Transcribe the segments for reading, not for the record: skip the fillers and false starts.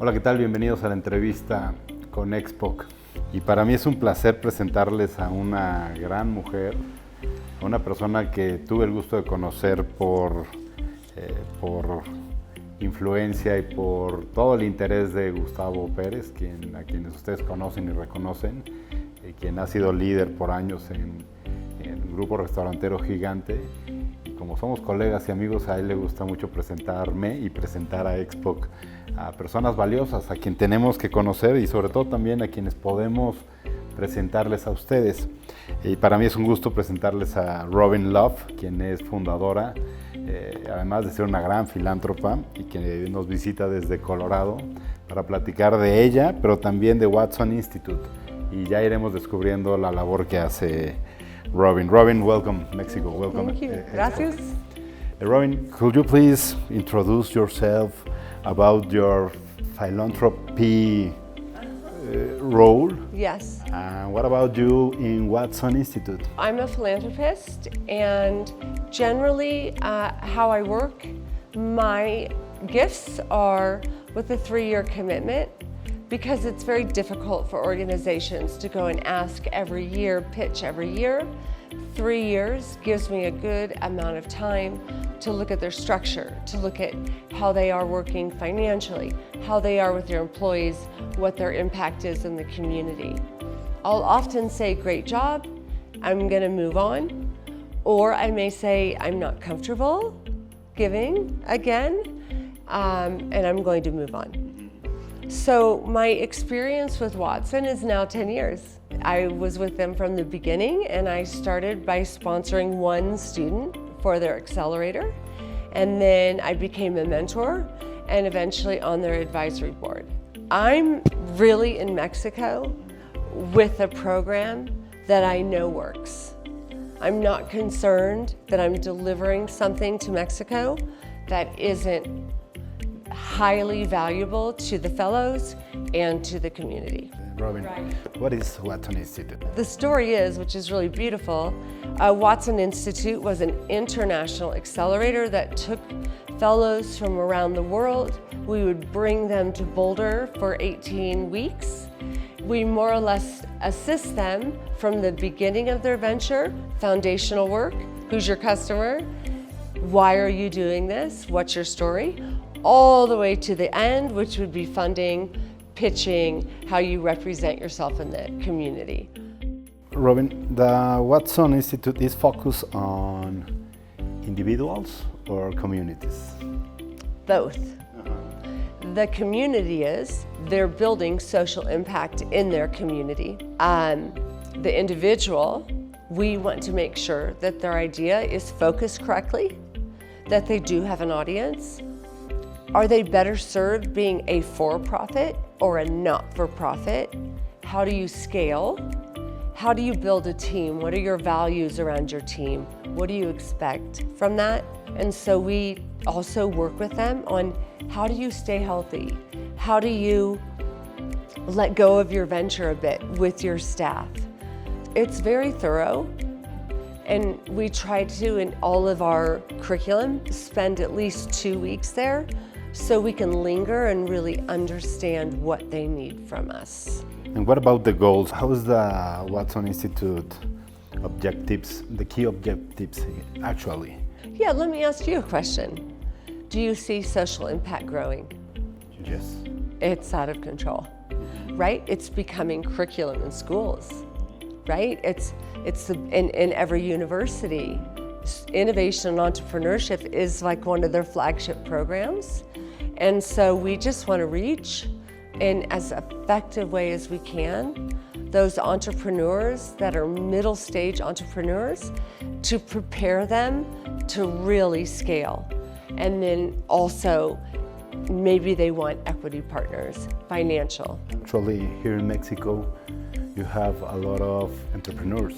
Hola, ¿qué tal? Bienvenidos a la entrevista con Expok. Y para mí es un placer presentarles a una gran mujer, a una persona que tuve el gusto de conocer por influencia y por todo el interés de Gustavo Pérez, a quienes ustedes conocen y reconocen, quien ha sido líder por años en el grupo restaurantero Gigante. Y como somos colegas y amigos, a él le gusta mucho presentarme y presentar a Expok a personas valiosas, a quien tenemos que conocer y sobre todo también a quienes podemos presentarles a ustedes. Y para mí es un gusto presentarles a Robin Luff, quien es fundadora, además de ser una gran filántropa y que nos visita desde Colorado para platicar de ella, pero también de Watson Institute. Y ya iremos descubriendo la labor que hace Robin. Robin, welcome, Mexico. Welcome. Thank you. Gracias. Robin, could you please introduce yourself about your philanthropy role? Yes. What about you in Watson Institute? I'm a philanthropist, and generally how I work, my gifts are with a 3-year commitment, because it's very difficult for organizations to go and ask every year, pitch every year. 3 years gives me a good amount of time to look at their structure, to look at how they are working financially, how they are with their employees, what their impact is in the community. I'll often say, great job, I'm gonna move on. Or I may say, I'm not comfortable giving again, and I'm going to move on. So my experience with Watson is now 10 years. I was with them from the beginning, and I started by sponsoring one student for their accelerator. And then I became a mentor and eventually on their advisory board. I'm really in Mexico with a program that I know works. I'm not concerned that I'm delivering something to Mexico that isn't highly valuable to the fellows and to the community. Robin, what is Watson Institute? The story is, which is really beautiful, Watson Institute was an international accelerator that took fellows from around the world. We would bring them to Boulder for 18 weeks. We more or less assist them from the beginning of their venture, foundational work, who's your customer, why are you doing this, what's your story, all the way to the end, which would be funding, pitching, how you represent yourself in the community. Robin, the Watson Institute is focused on individuals or communities? Both. The community they're building social impact in their community. The individual, we want to make sure that their idea is focused correctly, that they do have an audience. Are they better served being a for-profit or a not-for-profit? How do you scale? How do you build a team? What are your values around your team? What do you expect from that? And so we also work with them on how do you stay healthy? How do you let go of your venture a bit with your staff? It's very thorough, and we try to, in all of our curriculum, spend at least 2 weeks there so we can linger and really understand what they need from us. And what about the goals? How is the Watson Institute objectives, the key objectives actually? Yeah, let me ask you a question. Do you see social impact growing? Yes. It's out of control, right? It's becoming curriculum in schools, right? It's in every university. Innovation and entrepreneurship is like one of their flagship programs. And so we just want to reach in as effective way as we can those entrepreneurs that are middle stage entrepreneurs to prepare them to really scale. And then also maybe they want equity partners, financial. Actually, here in Mexico, you have a lot of entrepreneurs.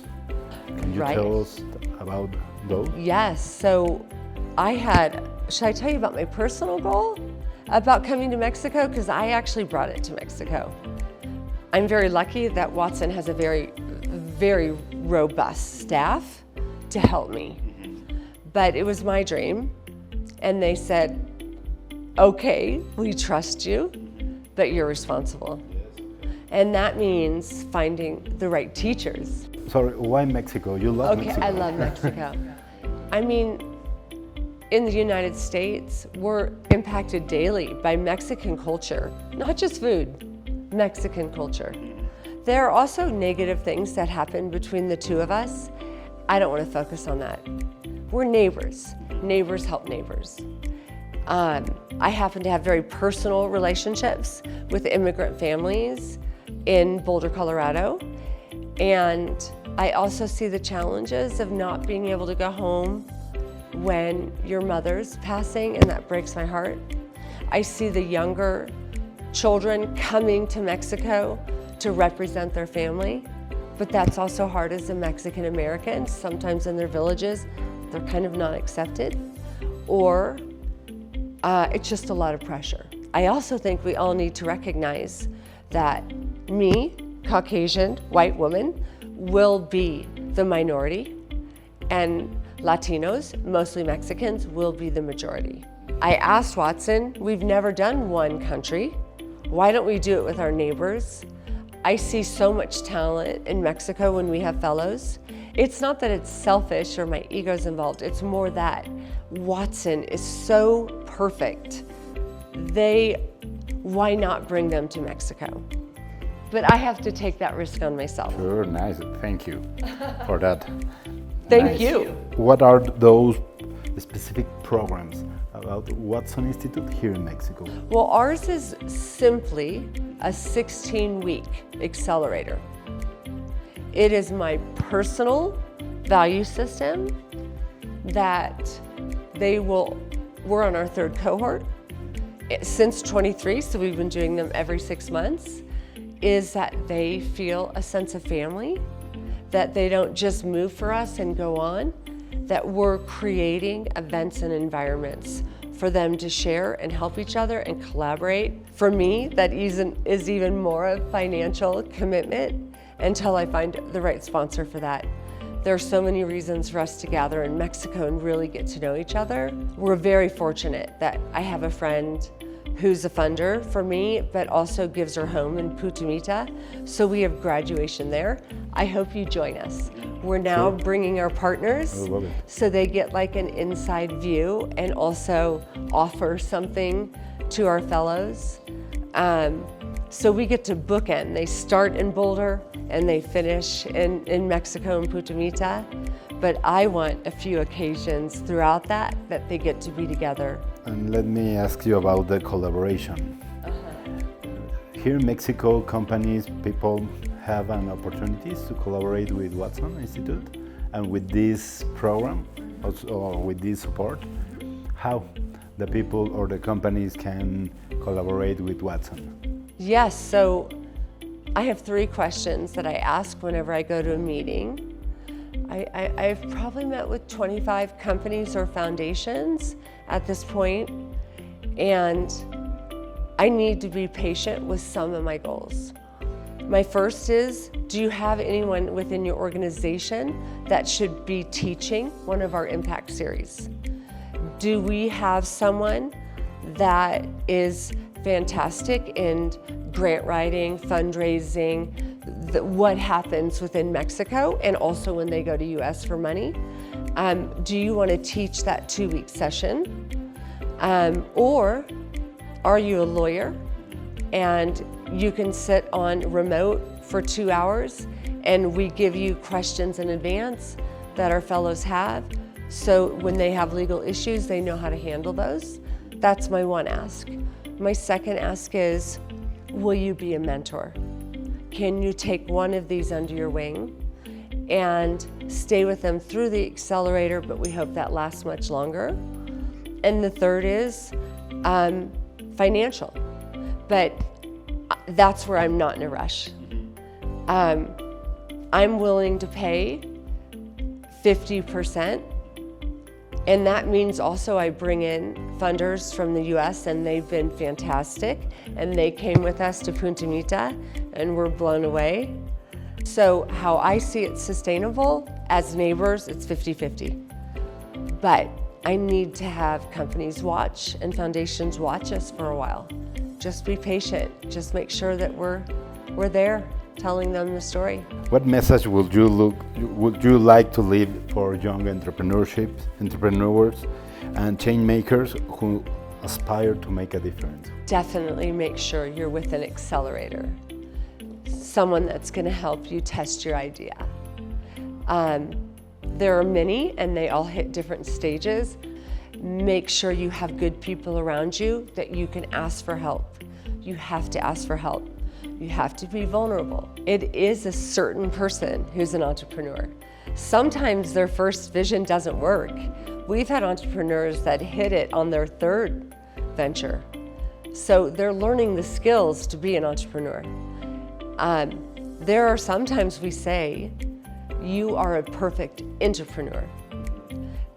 Can you tell us about those? Yes, so should I tell you about my personal goal about coming to Mexico? Because I actually brought it to Mexico. I'm very lucky that Watson has a very, very robust staff to help me. But it was my dream, and they said, okay, we trust you, but you're responsible. And that means finding the right teachers. Sorry, why Mexico? You love Mexico? I love Mexico. I mean, in the United States, we're impacted daily by Mexican culture, not just food, Mexican culture. There are also negative things that happen between the two of us. I don't want to focus on that. We're neighbors. Neighbors help neighbors. I happen to have very personal relationships with immigrant families in Boulder, Colorado. And I also see the challenges of not being able to go home when your mother's passing, and that breaks my heart. I see the younger children coming to Mexico to represent their family, but that's also hard as a Mexican American. Sometimes in their villages, they're kind of not accepted, or it's just a lot of pressure. I also think we all need to recognize that me, Caucasian, white woman, will be the minority, and Latinos, mostly Mexicans, will be the majority. I asked Watson, we've never done one country. Why don't we do it with our neighbors? I see so much talent in Mexico when we have fellows. It's not that it's selfish or my ego's involved, it's more that Watson is so perfect. Why not bring them to Mexico? But I have to take that risk on myself. Sure, nice. Thank you for that. Thank you. What are those specific programs about Watson Institute here in Mexico? Well, ours is simply a 16-week accelerator. It is my personal value system that we're on our third cohort since 23, so we've been doing them every 6 months, is that they feel a sense of family, that they don't just move for us and go on, that we're creating events and environments for them to share and help each other and collaborate. For me, that is even more of financial commitment until I find the right sponsor for that. There are so many reasons for us to gather in Mexico and really get to know each other. We're very fortunate that I have a friend who's a funder for me, but also gives her home in Putumita. So we have graduation there. I hope you join us. We're now bringing our partners so they get like an inside view and also offer something to our fellows. So we get to bookend. They start in Boulder and they finish in Mexico and Putumita. But I want a few occasions throughout that they get to be together. And let me ask you about the collaboration. Here in Mexico, companies, people have an opportunity to collaborate with Watson Institute, and with this program, or with this support, how the people or the companies can collaborate with Watson? Yes, so I have 3 questions that I ask whenever I go to a meeting. I've probably met with 25 companies or foundations at this point, and I need to be patient with some of my goals. My first is, do you have anyone within your organization that should be teaching one of our impact series? Do we have someone that is fantastic in grant writing, fundraising, what happens within Mexico and also when they go to US for money? Do you want to teach that 2-week session? Or are you a lawyer and you can sit on remote for 2 hours and we give you questions in advance that our fellows have, so when they have legal issues, they know how to handle those? That's my one ask. My second ask is, will you be a mentor? Can you take one of these under your wing and stay with them through the accelerator, but we hope that lasts much longer? And the third is financial, but that's where I'm not in a rush. I'm willing to pay 50%, and that means also I bring in funders from the US, and they've been fantastic, and they came with us to Punta Mita and we're blown away. So how I see it sustainable, as neighbors, it's 50-50. But I need to have companies watch and foundations watch us for a while just be patient. Just make sure that we're there telling them the story. What message would you like to leave for young entrepreneurs and change makers who aspire to make a difference? Definitely make sure you're with an accelerator, someone that's going to help you test your idea. There are many, and they all hit different stages. Make sure you have good people around you that you can ask for help. You have to ask for help. You have to be vulnerable. It is a certain person who's an entrepreneur. Sometimes their first vision doesn't work. We've had entrepreneurs that hit it on their third venture. So they're learning the skills to be an entrepreneur. There are sometimes we say, you are a perfect entrepreneur.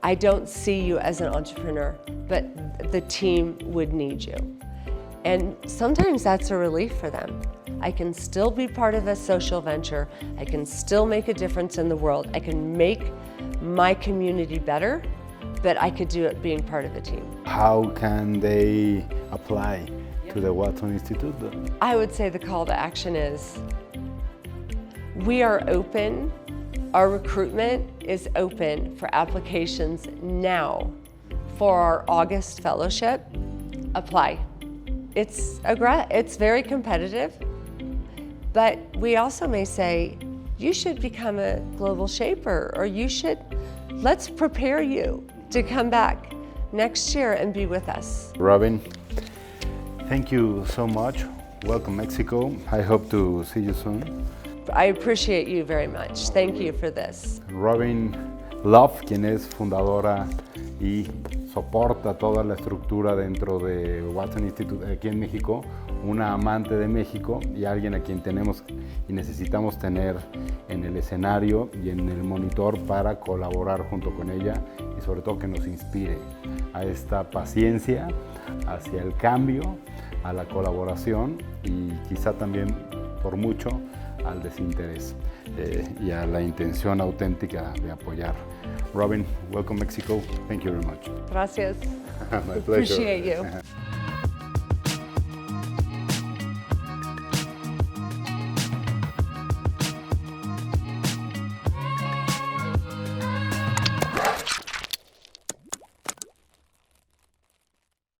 I don't see you as an entrepreneur, but the team would need you. And sometimes that's a relief for them. I can still be part of a social venture. I can still make a difference in the world. I can make my community better, but I could do it being part of a team. How can they apply to the Watson Institute? I would say the call to action is, we are open. Our recruitment is open for applications now for our August fellowship. Apply. It's very competitive, but we also may say, you should become a global shaper, or let's prepare you to come back next year and be with us. Robin, thank you so much. Welcome, Mexico. I hope to see you soon. I appreciate you very much. Thank you for this. Robin Luff, quien es fundadora y soporta toda la estructura dentro de Watson Institute aquí en México, una amante de México y alguien a quien tenemos y necesitamos tener en el escenario y en el monitor para colaborar junto con ella y sobre todo que nos inspire a esta paciencia hacia el cambio, a la colaboración y quizá también por mucho al desinterés y a la intención auténtica de apoyar. Robin, welcome Mexico. Thank you very much. Gracias. My pleasure. Appreciate you.